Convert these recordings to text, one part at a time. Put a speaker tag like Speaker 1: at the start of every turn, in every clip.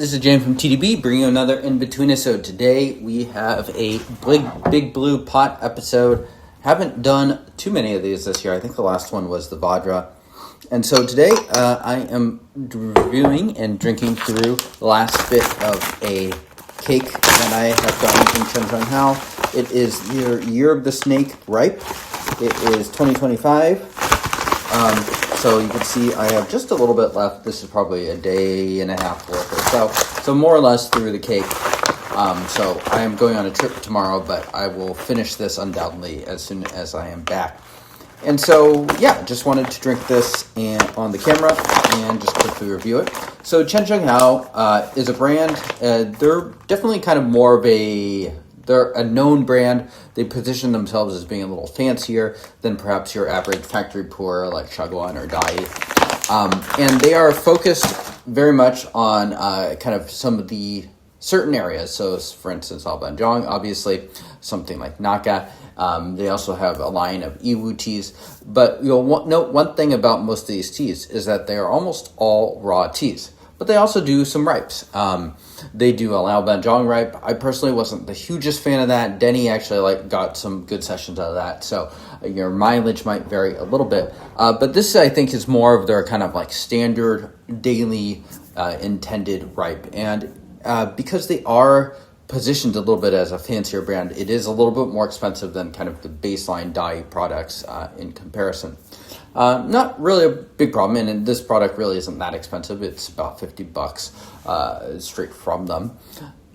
Speaker 1: This is James from TDB bringing you another Inbetweenisode. Today we have a big blue pot episode. Haven't done too many of these this year. I think the last one was the Vadra. And so today I am reviewing and drinking through the last bit of a cake that I have done from Chensheng Hao. It is the Year of the Snake Ripe. It is 2025. So you can see I have just a little bit left. This is probably a day and a half worth or so more or less through the cake. So I am going on a trip tomorrow, but I will finish this undoubtedly as soon as I am back. And so, yeah, just wanted to drink this on the camera and just quickly review it. So Chensheng Hao is a brand. They're definitely kind of more of they're a known brand. They position themselves as being a little fancier than perhaps your average factory Pu'erh like Shaguan or Dai. And they are focused very much on kind of some of the certain areas. So, for instance, Albanjong, obviously, something like Naka. They also have a line of Iwu teas. But you'll note one thing about most of these teas is that they are almost all raw teas. But they also do some ripes. They do a Albanjong ripe. I personally wasn't the hugest fan of that. Denny actually got some good sessions out of that. So your mileage might vary a little bit. But this, I think, is more of their kind of standard daily intended ripe. And because they are positioned a little bit as a fancier brand, it is a little bit more expensive than kind of the baseline dye products in comparison. Not really a big problem, and this product really isn't that expensive. It's about $50 straight from them.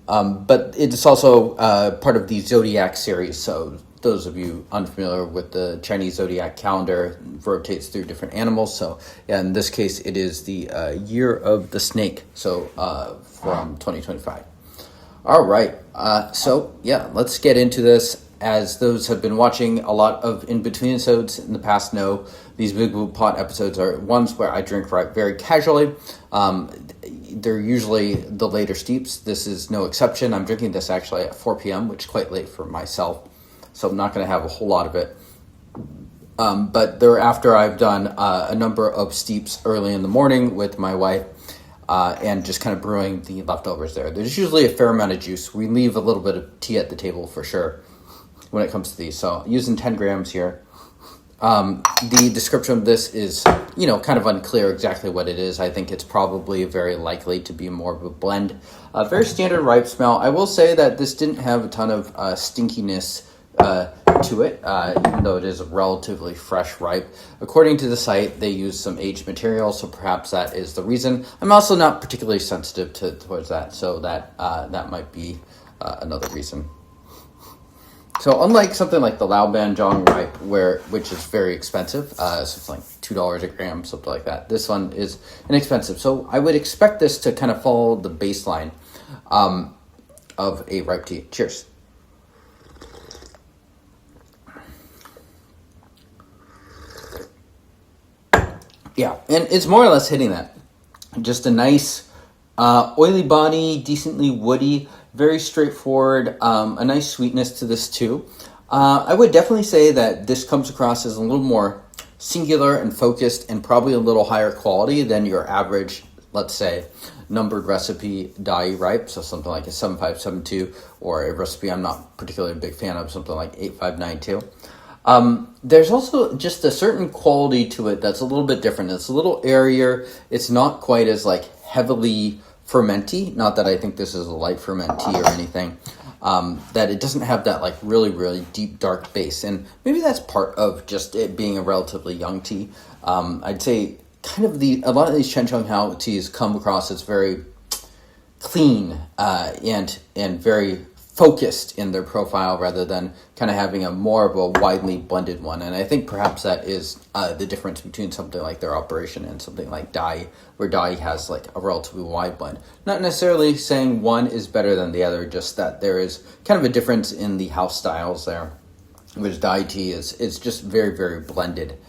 Speaker 1: But it's also part of the Zodiac series, so those of you unfamiliar with the Chinese Zodiac calendar, rotates through different animals. So in this case, it is the Year of the Snake, so from 2025. All right, so yeah, let's get into this. As those have been watching a lot of Inbetweenisodes in the past know, these Big Blue Pot episodes are ones where I drink ripe very casually. They're usually the later steeps. This is no exception. I'm drinking this actually at 4 p.m., which is quite late for myself, so I'm not going to have a whole lot of it. But thereafter, I've done a number of steeps early in the morning with my wife, and just kind of brewing the leftovers there. There's usually a fair amount of juice. We leave a little bit of tea at the table for sure when it comes to these. So using 10 grams here. The description of this is, kind of unclear exactly what it is. I think it's probably very likely to be more of a blend. Very standard ripe smell. I will say that this didn't have a ton of stinkiness to it, even though it is a relatively fresh ripe. According to the site, they use some aged material, so perhaps that is the reason. I'm also not particularly sensitive towards that, so that might be another reason. So unlike something like the Albanjong ripe, which is very expensive, so it's like $2 a gram, something like that, this one is inexpensive. So I would expect this to kind of follow the baseline of a ripe tea. Cheers. Yeah, and it's more or less hitting that. Just a nice oily body, decently woody, very straightforward, a nice sweetness to this too. I would definitely say that this comes across as a little more singular and focused and probably a little higher quality than your average, let's say, numbered recipe dai ripe, so something like a 7572 or a recipe I'm not particularly a big fan of, something like 8592. There's also just a certain quality to it that's a little bit different. It's a little airier. It's not quite as heavily fermenty. Not that I think this is a light ferment tea or anything. That it doesn't have that really, really deep, dark base. And maybe that's part of just it being a relatively young tea. I'd say kind of a lot of these Chensheng Hao teas come across as very clean, and very focused in their profile rather than kind of having a more of a widely blended one. And I think perhaps that is the difference between something like their operation and something like Dai, where Dai has a relatively wide blend. Not necessarily saying one is better than the other, just that there is kind of a difference in the house styles there, which Dai tea is just very, very blended.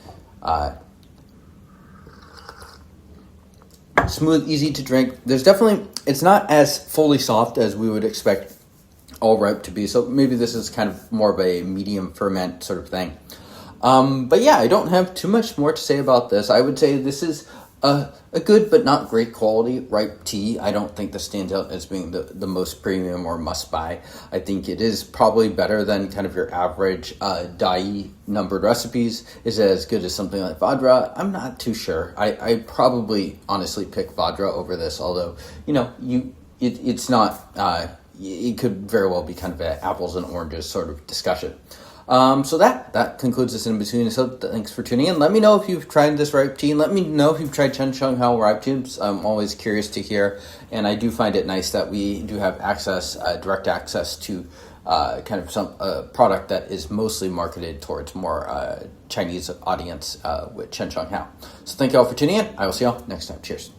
Speaker 1: Smooth, easy to drink. It's not as fully soft as we would expect all ripe to be, so maybe this is kind of more of a medium ferment sort of thing. But yeah, I don't have too much more to say about this. I would say this is A good but not great quality ripe tea. I don't think this stands out as being the most premium or must buy. I think it is probably better than kind of your average dai numbered recipes. Is it as good as something like Vadra? I'm not too sure. I probably honestly pick Vadra over this, although it's not. It could very well be kind of an apples and oranges sort of discussion. So that concludes this in between. So thanks for tuning in. Let me know if you've tried this ripe tea. Let me know if you've tried Chensheng Hao ripe tubes. I'm always curious to hear, and I do find it nice that we do have access, direct access to kind of some product that is mostly marketed towards more Chinese audience with Chensheng Hao. So thank you all for tuning in. I will see y'all next time. Cheers.